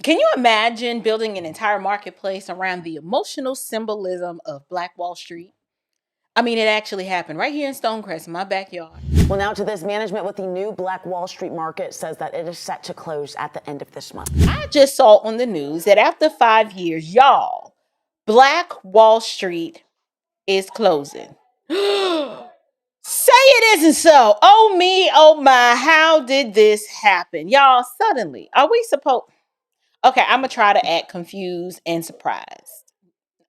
Can you imagine building an entire marketplace around the emotional symbolism of Black Wall Street? I mean, it actually happened right here in Stonecrest, in my backyard. Well, now to this, management with the new Black Wall Street market says that it is set to close at the end of this month. I just saw on the news that after 5 years, y'all, Black Wall Street is closing. Say it isn't so. Oh me, oh my, how did this happen? Y'all, suddenly, are we supposed... Okay, I'm gonna try to act confused and surprised.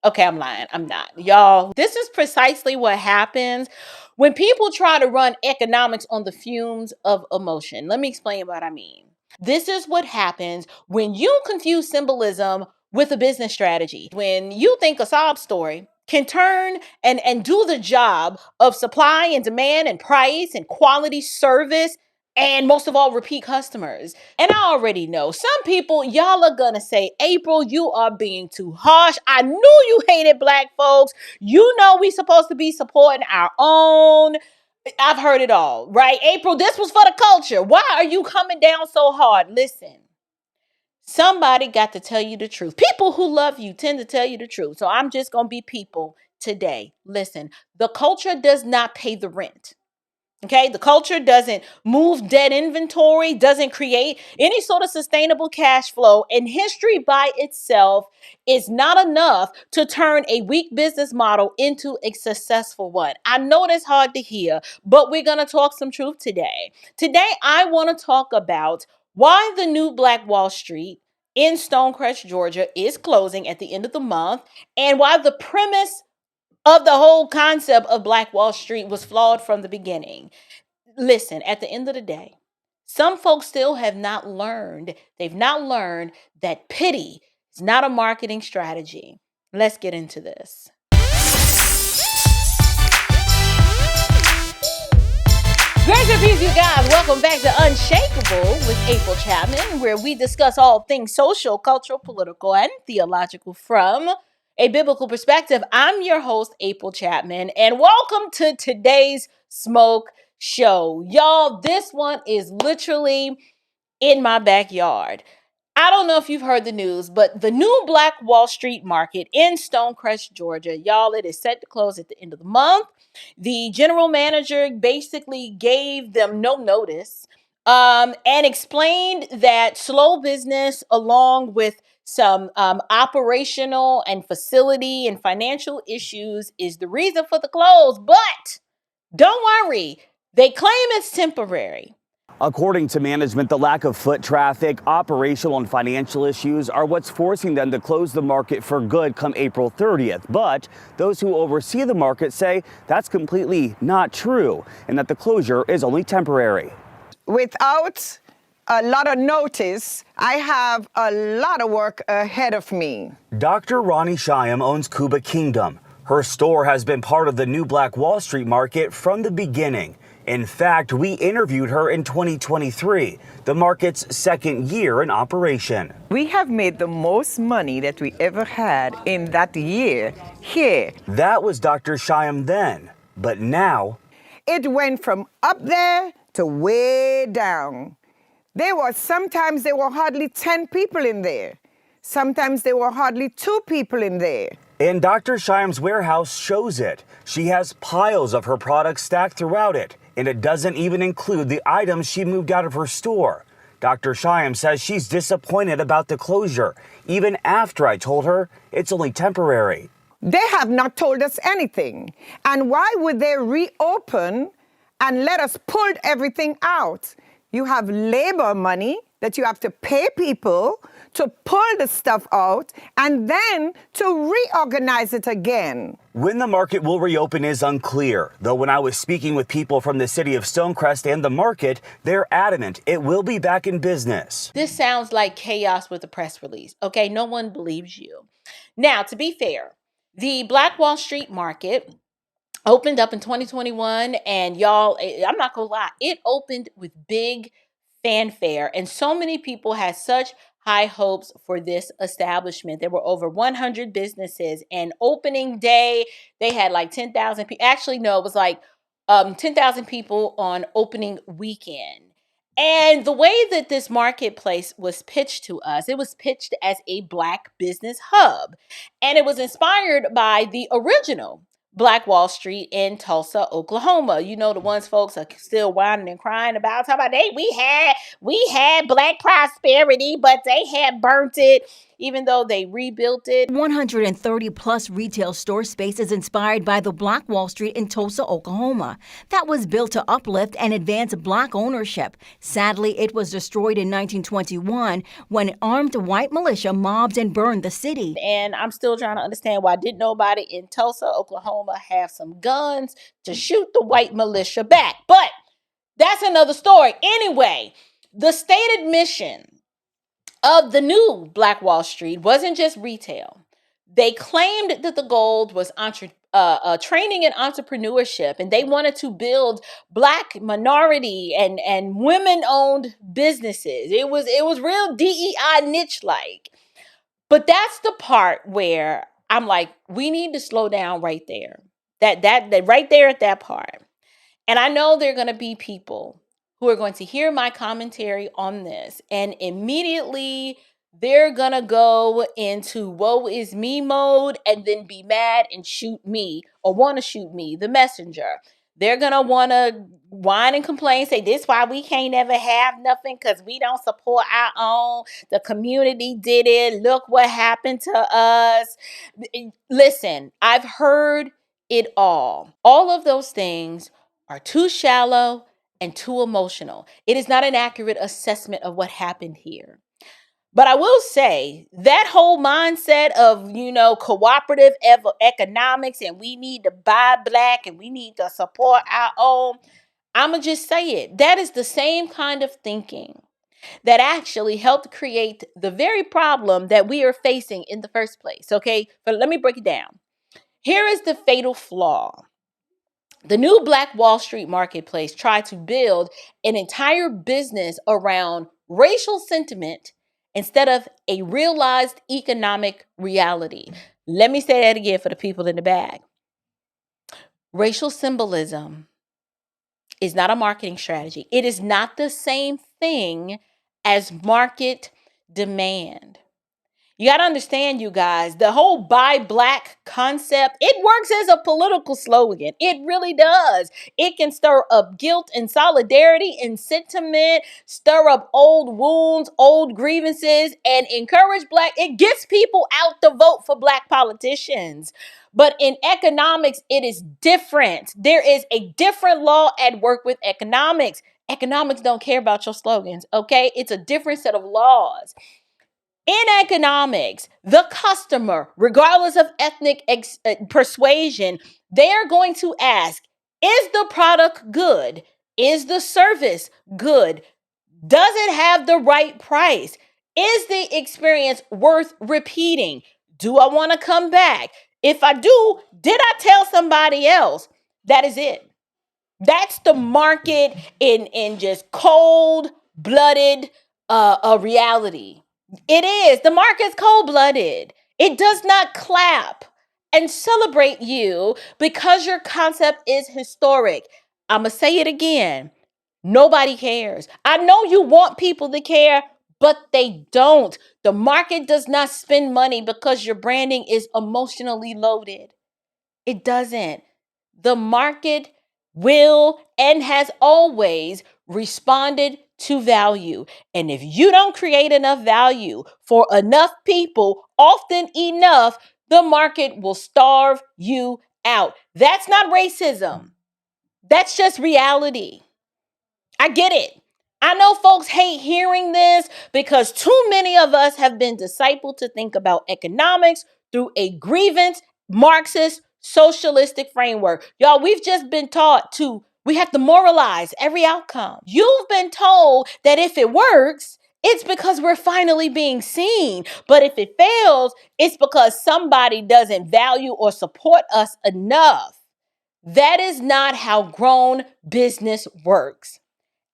Okay, I'm lying. I'm not. Y'all, this is precisely what happens when people try to run economics on the fumes of emotion. Let me explain what I mean. This is what happens when you confuse symbolism with a business strategy. When you think a sob story can turn and do the job of supply and demand and price and quality service and most of all, repeat customers. And I already know some people, y'all are gonna say, April, you are being too harsh. I knew you hated Black folks. You know we supposed to be supporting our own. I've heard it all, right? April, this was for the culture. Why are you coming down so hard? Listen, somebody got to tell you the truth. People who love you tend to tell you the truth. So I'm just gonna be people today. Listen, the culture does not pay the rent. Okay, the culture doesn't move dead inventory, doesn't create any sort of sustainable cash flow, and history by itself is not enough to turn a weak business model into a successful one. I know that's hard to hear, but we're going to talk some truth today. Today, I want to talk about why the new Black Wall Street in Stonecrest, Georgia is closing at the end of the month, and why the premise of the whole concept of Black Wall Street was flawed from the beginning. Listen, at the end of the day, some folks still have not learned. They've not learned that pity is not a marketing strategy. Let's get into this. Grace and peace, you guys. Welcome back to Unshakable with April Chapman, where we discuss all things social, cultural, political, and theological from a biblical perspective. I'm your host, April Chapman, and welcome to today's Smoke Show. Y'all, this one is literally in my backyard. I don't know if you've heard the news, but the new Black Wall Street market in Stonecrest, Georgia, y'all, it is set to close at the end of the month. The general manager basically gave them no notice and explained that slow business, along with some operational and facility and financial issues, is the reason for the close. But don't worry, they claim it's temporary. According to management, the lack of foot traffic, operational and financial issues are what's forcing them to close the market for good come April 30th. But those who oversee the market say that's completely not true and that the closure is only temporary. Without a lot of notice, I have a lot of work ahead of me. Dr. Ronnie Shyam owns Cuba Kingdom. Her store has been part of the new Black Wall Street market from the beginning. In fact, we interviewed her in 2023, the market's second year in operation. We have made the most money that we ever had in that year here. That was Dr. Shyam then, but now it went from up there to way down. Sometimes there were hardly 10 people in there. Sometimes there were hardly 2 people in there. And Dr. Shyam's warehouse shows it. She has piles of her products stacked throughout it, and it doesn't even include the items she moved out of her store. Dr. Shyam says she's disappointed about the closure, even after I told her it's only temporary. They have not told us anything. And why would they reopen and let us pull everything out? You have labor money that you have to pay people to pull the stuff out and then to reorganize it again. When the market will reopen is unclear, though when I was speaking with people from the city of Stonecrest and the market, they're adamant it will be back in business. This sounds like chaos with a press release. Okay, no one believes you. Now, to be fair, the Black Wall Street market opened up in 2021, and y'all, I'm not gonna lie, it opened with big fanfare, and so many people had such high hopes for this establishment. There were over 100 businesses, and opening day, they had like 10,000 people. Actually, no, it was like 10,000 people on opening weekend. And the way that this marketplace was pitched to us, it was pitched as a Black business hub. And it was inspired by the original Black Wall Street in Tulsa, Oklahoma. You know, the ones folks are still whining and crying about. Talking about we had Black prosperity, but they had burnt it, even though they rebuilt it. 130 plus retail store spaces inspired by the Black Wall Street in Tulsa, Oklahoma. That was built to uplift and advance Black ownership. Sadly, it was destroyed in 1921 when armed white militia mobbed and burned the city. And I'm still trying to understand why didn't nobody in Tulsa, Oklahoma have some guns to shoot the white militia back. But that's another story. Anyway, the stated mission of the new Black Wall Street wasn't just retail. They claimed that the goal was training in entrepreneurship, and they wanted to build Black minority and women-owned businesses. It was real DEI niche-like. But that's the part where I'm like, we need to slow down right there. That right there at that part. And I know there are going to be people who are going to hear my commentary on this, and immediately they're going to go into woe is me mode and then be mad and shoot me, or want to shoot me, the messenger. They're going to want to whine and complain, say this why we can't ever have nothing because we don't support our own. The community did it. Look what happened to us. Listen, I've heard it all. All of those things are too shallow and too emotional. It is not an accurate assessment of what happened here. But I will say that whole mindset of, cooperative economics and we need to buy Black and we need to support our own, I'm going to just say it. That is the same kind of thinking that actually helped create the very problem that we are facing in the first place. Okay, but let me break it down. Here is the fatal flaw. The new Black Wall Street marketplace tried to build an entire business around racial sentiment instead of a realized economic reality. Let me say that again for the people in the back. Racial symbolism is not a marketing strategy. It is not the same thing as market demand. You got to understand, you guys, the whole buy Black concept, it works as a political slogan. It really does. It can stir up guilt and solidarity and sentiment, stir up old wounds, old grievances, and encourage Black. It gets people out to vote for Black politicians. But in economics, it is different. There is a different law at work with economics. Economics don't care about your slogans, okay? It's a different set of laws. In economics, the customer, regardless of ethnic persuasion, they're going to ask, is the product good? Is the service good? Does it have the right price? Is the experience worth repeating? Do I want to come back? If I do, did I tell somebody else? That is it. That's the market in just cold-blooded reality. It is. The market's cold-blooded. It does not clap and celebrate you because your concept is historic. I'm going to say it again. Nobody cares. I know you want people to care, but they don't. The market does not spend money because your branding is emotionally loaded. It doesn't. The market will and has always responded to value. And if you don't create enough value for enough people, often enough, the market will starve you out. That's not racism. That's just reality. I get it. I know folks hate hearing this because too many of us have been discipled to think about economics through a grievance, Marxist, socialistic framework. Y'all, we've just been taught we have to moralize every outcome. You've been told that if it works, it's because we're finally being seen. But if it fails, it's because somebody doesn't value or support us enough. That is not how grown business works.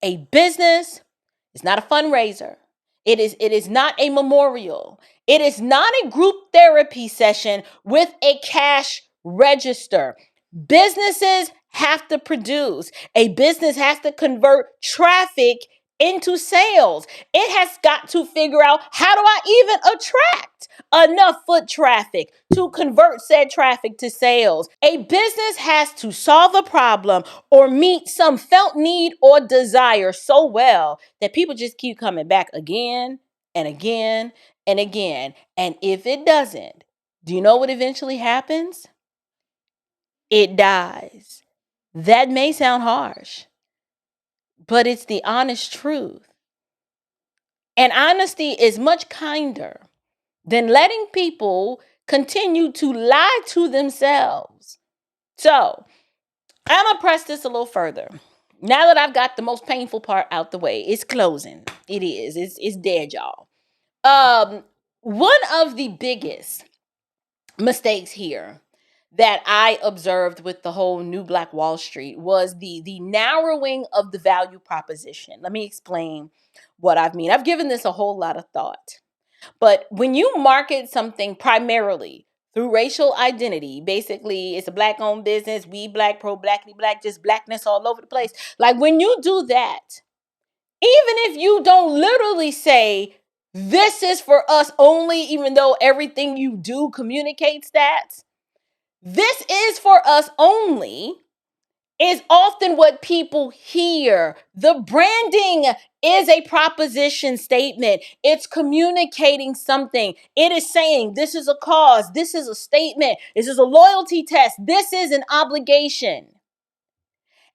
A business is not a fundraiser. It is not a memorial. It is not a group therapy session with a cash register. Businesses have to produce. A business has to convert traffic into sales. It has got to figure out, how do I even attract enough foot traffic to convert said traffic to sales? A business has to solve a problem or meet some felt need or desire so well that people just keep coming back again and again and again. And if it doesn't, do you know what eventually happens? It dies. That may sound harsh, but it's the honest truth. And honesty is much kinder than letting people continue to lie to themselves. So, I'm going to press this a little further. Now that I've got the most painful part out the way, it's closing. It is. It's dead, y'all. One of the biggest mistakes here that I observed with the whole new Black Wall Street was the narrowing of the value proposition. Let me explain what I mean. I've given this a whole lot of thought. But when you market something primarily through racial identity, basically it's a Black-owned business, we Black, pro-Blackity Black, just Blackness all over the place. Like when you do that, even if you don't literally say, this is for us only, even though everything you do communicates that, this is for us only, is often what people hear. The branding is a proposition statement. It's communicating something. It is saying this is a cause, this is a statement, this is a loyalty test, this is an obligation.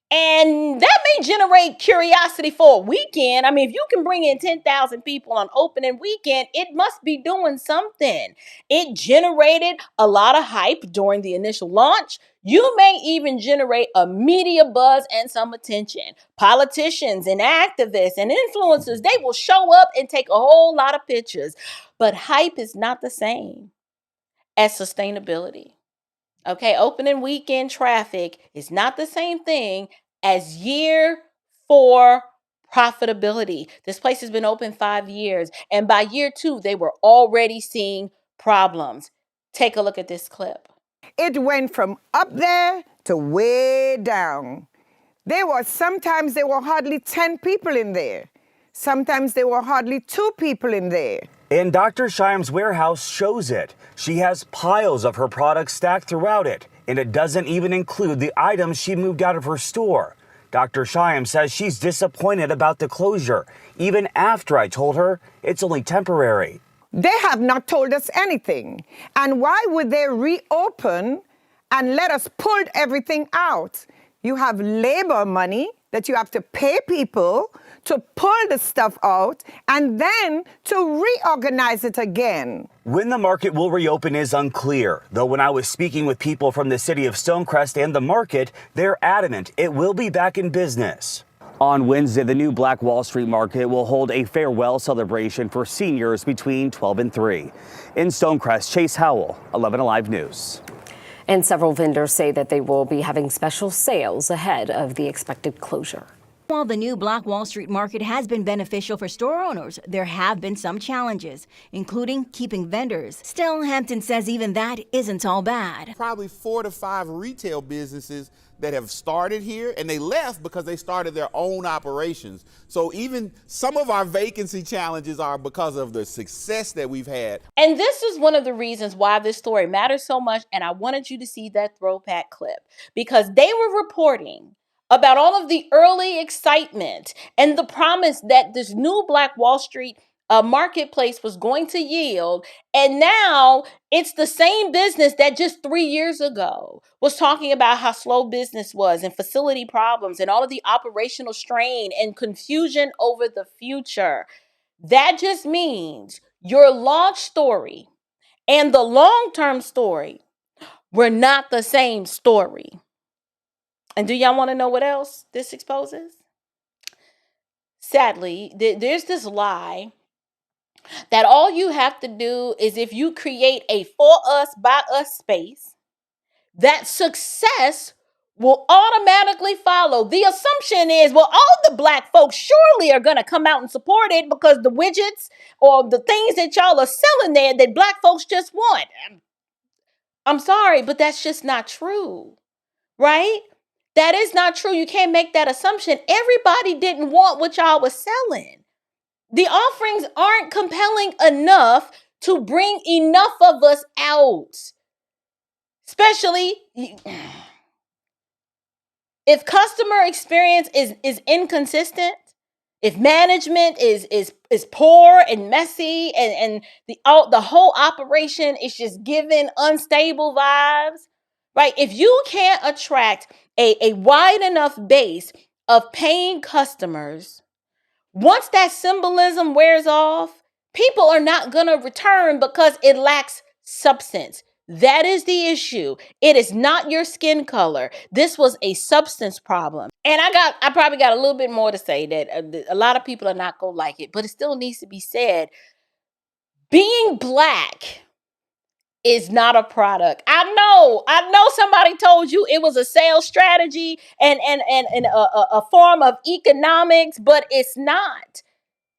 And that may generate curiosity for a weekend. I mean, if you can bring in 10,000 people on opening weekend, it must be doing something. It generated a lot of hype during the initial launch. You may even generate a media buzz and some attention. Politicians and activists and influencers, they will show up and take a whole lot of pictures. But hype is not the same as sustainability. Okay, opening weekend traffic is not the same thing as year 4 profitability. This place has been open 5 years, and by year 2, they were already seeing problems. Take a look at this clip. It went from up there to way down. Sometimes there were hardly 10 people in there. Sometimes there were hardly 2 people in there. And Dr. Shyam's warehouse shows it. She has piles of her products stacked throughout it, and it doesn't even include the items she moved out of her store. Dr. Shyam says she's disappointed about the closure, even after I told her it's only temporary. They have not told us anything. And why would they reopen and let us pull everything out? You have labor money that you have to pay people to pull the stuff out and then to reorganize it again. When the market will reopen is unclear, though when I was speaking with people from the city of Stonecrest and the market, they're adamant it will be back in business. On Wednesday, the new Black Wall Street Market will hold a farewell celebration for seniors between 12 and 3. In Stonecrest, Chase Howell, 11 Alive News. And several vendors say that they will be having special sales ahead of the expected closure. While the new Black Wall Street Market has been beneficial for store owners, there have been some challenges, including keeping vendors. Still, Hampton says even that isn't all bad. Probably 4 to 5 retail businesses that have started here, and they left because they started their own operations. So even some of our vacancy challenges are because of the success that we've had. And this is one of the reasons why this story matters so much, and I wanted you to see that throwback clip, because they were reporting about all of the early excitement and the promise that this new Black Wall Street marketplace was going to yield. And now it's the same business that just 3 years ago was talking about how slow business was and facility problems and all of the operational strain and confusion over the future. That just means your launch story and the long-term story were not the same story. And do y'all want to know what else this exposes? Sadly, there's this lie that all you have to do is, if you create a for us, by us space, that success will automatically follow. The assumption is, well, all the Black folks surely are going to come out and support it because the widgets or the things that y'all are selling there that Black folks just want. I'm sorry, but that's just not true, right? That is not true. You can't make that assumption. Everybody didn't want what y'all was selling. The offerings aren't compelling enough to bring enough of us out. Especially if customer experience is inconsistent, if management is poor and messy, and the whole operation is just giving unstable vibes, right? If you can't attract a wide enough base of paying customers, once that symbolism wears off, people are not going to return because it lacks substance. That is the issue. It is not your skin color. This was a substance problem. And I probably got a little bit more to say that a lot of people are not going to like it, but it still needs to be said. Being black is not a product. I know somebody told you it was a sales strategy and a form of economics, but it's not.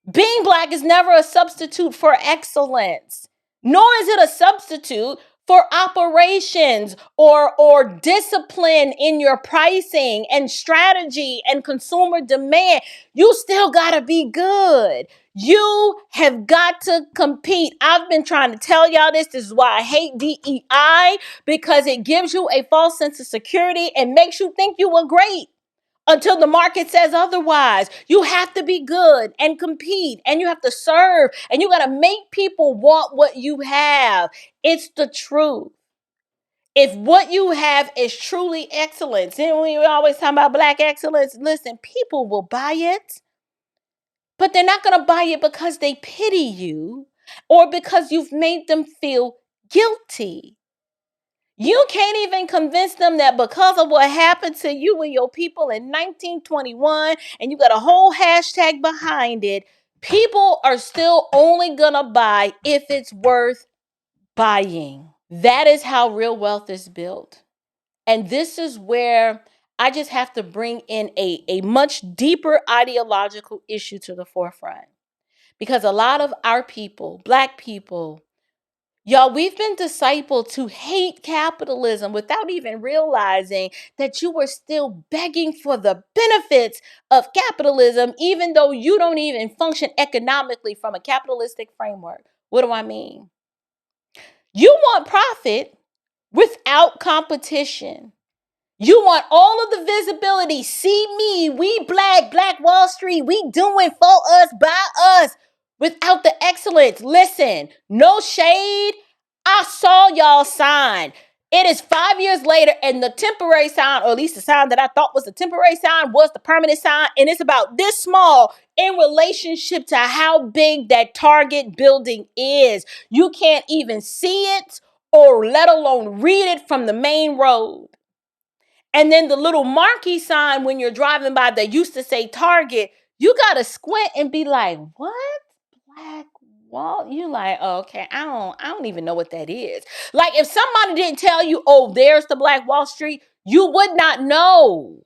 Being black is never a substitute for excellence, nor is it a substitute for operations or discipline in your pricing and strategy and consumer demand. You still gotta be good. You have got to compete. I've been trying to tell y'all this. This is why I hate DEI, because it gives you a false sense of security and makes you think you were great until the market says otherwise. You have to be good and compete, and you have to serve, and you got to make people want what you have. It's the truth. If what you have is truly excellence, and we always talk about black excellence, listen, people will buy it, but they're not going to buy it because they pity you or because you've made them feel guilty. You can't even convince them that because of what happened to you and your people in 1921, and you got a whole hashtag behind it, people are still only gonna buy if it's worth buying. That is how real wealth is built. And this is where I just have to bring in a much deeper ideological issue to the forefront. Because a lot of our people, black people, y'all, we've been discipled to hate capitalism without even realizing that you were still begging for the benefits of capitalism, even though you don't even function economically from a capitalistic framework. What do I mean? You want profit without competition. You want all of the visibility. See me, we Black Wall Street, we doing for us, by us, without the excellence. Listen, no shade. I saw y'all sign. It is 5 years later, and the temporary sign, or at least the sign that I thought was the temporary sign, was the permanent sign, and it's about this small in relationship to how big that Target building is. You can't even see it, or let alone read it from the main road. And then the little marquee sign when you're driving by that used to say Target, you gotta squint and be like, what? Black Wall? You like, oh, okay, I don't even know what that is. Like, if somebody didn't tell you, oh, there's the Black Wall Street, you would not know.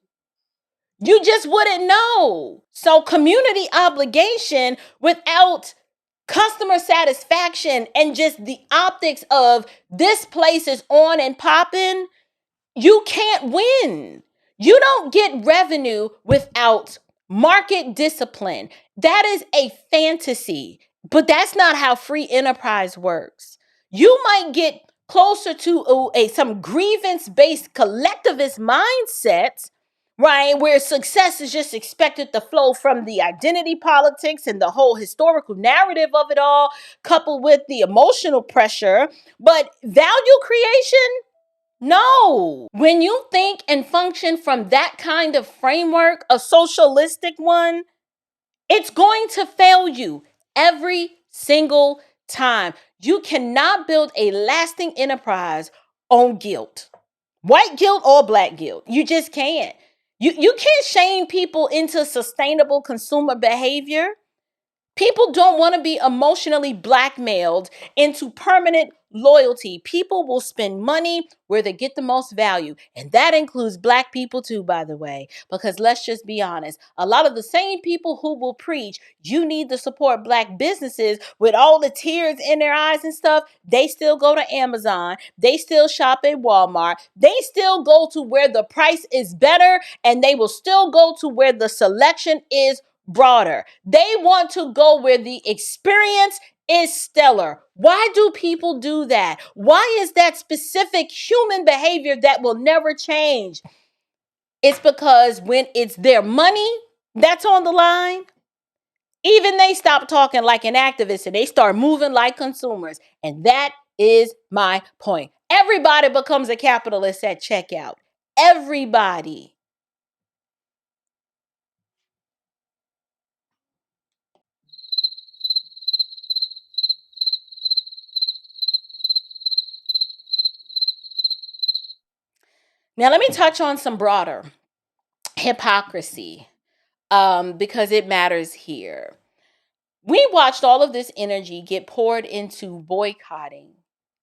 You just wouldn't know. So community obligation without customer satisfaction and just the optics of this place is on and popping, you can't win. You don't get revenue without market discipline. That is a fantasy, but that's not how free enterprise works. You might get closer to some grievance-based collectivist mindset, right, where success is just expected to flow from the identity politics and the whole historical narrative of it all, coupled with the emotional pressure. But value creation, no. When you think and function from that kind of framework, a socialistic one, it's going to fail you every single time. You cannot build a lasting enterprise on guilt. White guilt or black guilt. You just can't. You can't shame people into sustainable consumer behavior. People don't want to be emotionally blackmailed into permanent loyalty. People will spend money where they get the most value. And that includes black people too, by the way, because let's just be honest. A lot of the same people who will preach you need to support black businesses with all the tears in their eyes and stuff, they still go to Amazon. They still shop at Walmart. They still go to where the price is better, and they will still go to where the selection is broader. They want to go where the experience is stellar. Why do people do that? Why is that specific human behavior that will never change? It's because when it's their money that's on the line, even they stop talking like an activist and they start moving like consumers. And that is my point. Everybody becomes a capitalist at checkout. Everybody. Now, let me touch on some broader hypocrisy because it matters here. We watched all of this energy get poured into boycotting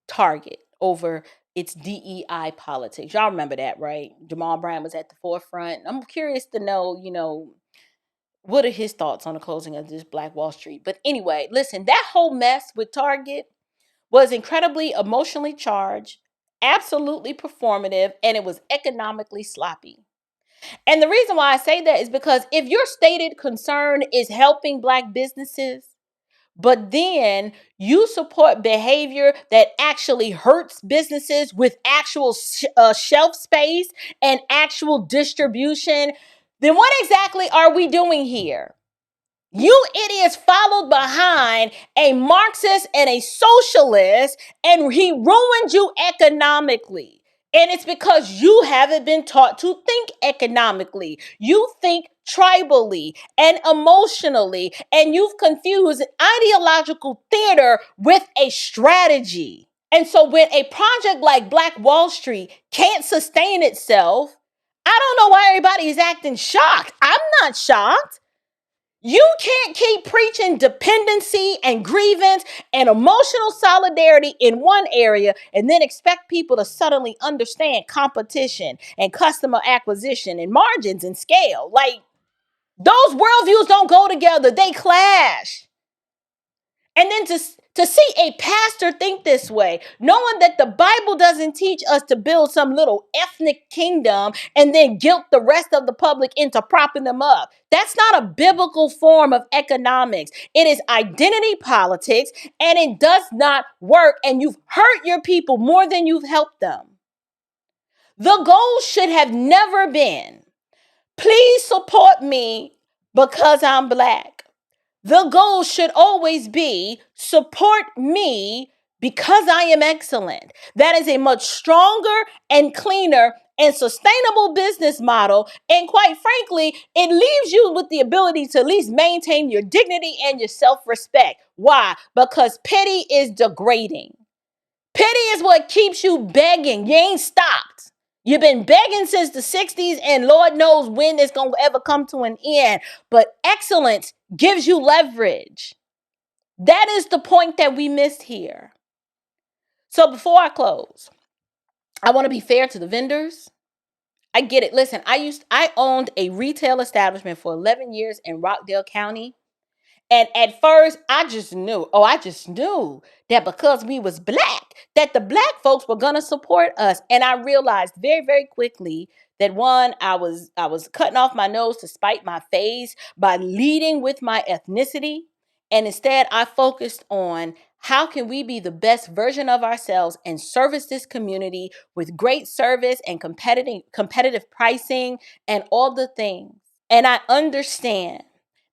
Target over its DEI politics. Y'all remember that, right? Jamal Brown was at the forefront. I'm curious to know, what are his thoughts on the closing of this Black Wall Street? But anyway, listen, that whole mess with Target was incredibly emotionally charged, absolutely performative, and it was economically sloppy. And the reason why I say that is because if your stated concern is helping black businesses, but then you support behavior that actually hurts businesses with actual shelf space and actual distribution, then what exactly are we doing here? You idiots followed behind a Marxist and a socialist, and he ruined you economically. And it's because you haven't been taught to think economically. You think tribally and emotionally, and you've confused ideological theater with a strategy. And so when a project like Black Wall Street can't sustain itself, I don't know why everybody is acting shocked. I'm not shocked. You can't keep preaching dependency and grievance and emotional solidarity in one area and then expect people to suddenly understand competition and customer acquisition and margins and scale. Like, those worldviews don't go together, they clash. And then to see a pastor think this way, knowing that the Bible doesn't teach us to build some little ethnic kingdom and then guilt the rest of the public into propping them up. That's not a biblical form of economics. It is identity politics, and it does not work. And you've hurt your people more than you've helped them. The goal should have never been, please support me because I'm black. The goal should always be support me because I am excellent. That is a much stronger and cleaner and sustainable business model. And quite frankly, it leaves you with the ability to at least maintain your dignity and your self-respect. Why? Because pity is degrading. Pity is what keeps you begging. You ain't stopped. You've been begging since the 60s, and Lord knows when it's going to ever come to an end. But excellence gives you leverage. That is the point that we missed here. So before I close, I want to be fair to the vendors. I get it. Listen, I owned a retail establishment for 11 years in Rockdale County. And at first, I just knew that because we was black, that the black folks were gonna support us. And I realized very, very quickly that one, I was cutting off my nose to spite my face by leading with my ethnicity. And instead, I focused on how can we be the best version of ourselves and service this community with great service and competitive pricing and all the things. And I understand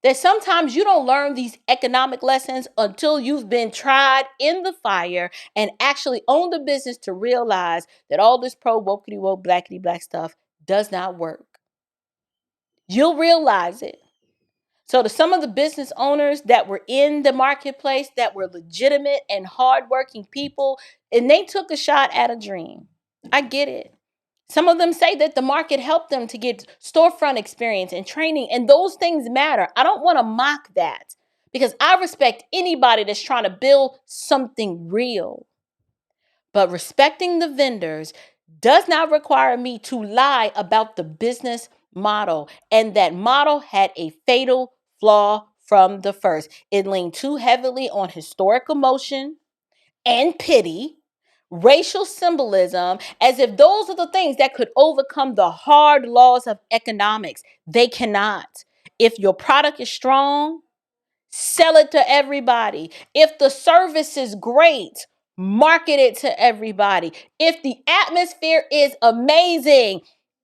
that sometimes you don't learn these economic lessons until you've been tried in the fire and actually own the business to realize that all this pro-wokity woke blackity black stuff does not work. You'll realize it. So to some of the business owners that were in the marketplace that were legitimate and hardworking people, and they took a shot at a dream. I get it. Some of them say that the market helped them to get storefront experience and training, and those things matter. I don't want to mock that because I respect anybody that's trying to build something real. But respecting the vendors does not require me to lie about the business model. And that model had a fatal flaw from the first. It leaned too heavily on historic emotion and pity, racial symbolism, as if those are the things that could overcome the hard laws of economics. They cannot. If your product is strong, sell it to everybody. If the service is great, market it to everybody. If the atmosphere is amazing,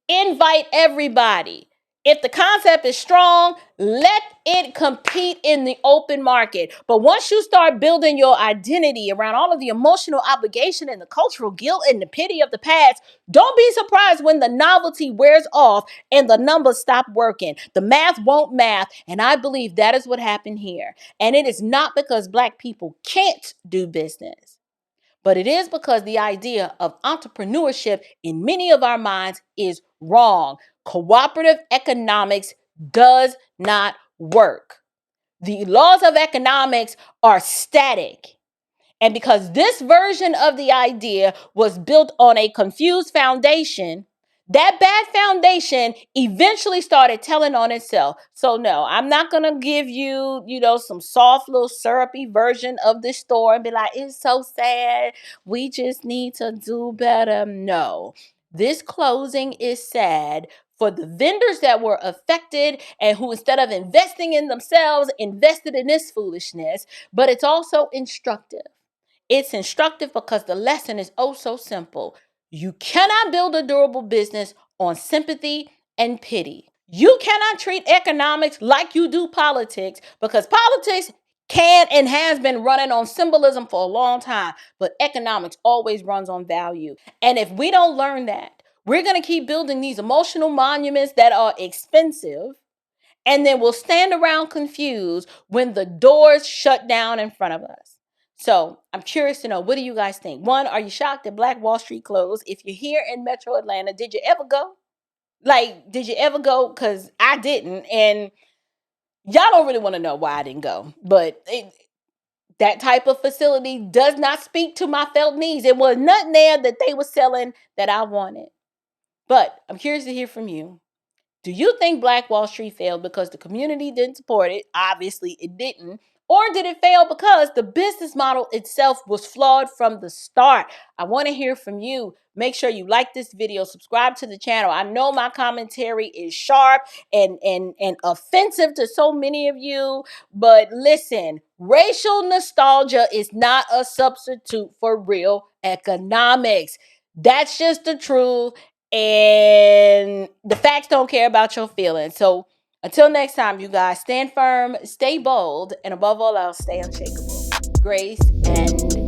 invite everybody. If the concept is strong, let it compete in the open market. But once you start building your identity around all of the emotional obligation and the cultural guilt and the pity of the past, don't be surprised when the novelty wears off and the numbers stop working. The math won't math. And I believe that is what happened here. And it is not because Black people can't do business, but it is because the idea of entrepreneurship in many of our minds is wrong. Cooperative economics does not work. The laws of economics are static. And because this version of the idea was built on a confused foundation, that bad foundation eventually started telling on itself. So no, I'm not going to give you, some soft little syrupy version of this story and be like, it's so sad. We just need to do better. No, this closing is sad for the vendors that were affected and who, instead of investing in themselves, invested in this foolishness. But it's also instructive. It's instructive because the lesson is oh so simple. You cannot build a durable business on sympathy and pity. You cannot treat economics like you do politics, because politics can and has been running on symbolism for a long time, but economics always runs on value. And if we don't learn that, we're going to keep building these emotional monuments that are expensive, and then we'll stand around confused when the doors shut down in front of us. So I'm curious to know, what do you guys think? One, are you shocked that Black Wall Street closed? If you're here in Metro Atlanta, did you ever go? Did you ever go? Because I didn't. And y'all don't really want to know why I didn't go. But that type of facility does not speak to my felt needs. It was nothing there that they were selling that I wanted. But I'm curious to hear from you. Do you think Black Wall Street failed because the community didn't support it? Obviously, it didn't. Or did it fail because the business model itself was flawed from the start? I want to hear from you. Make sure you like this video, subscribe to the channel. I know my commentary is sharp and offensive to so many of you, but listen, racial nostalgia is not a substitute for real economics. That's just the truth. And the facts don't care about your feelings. So until next time, you guys, stand firm, stay bold, and above all else, stay unshakable. Grace and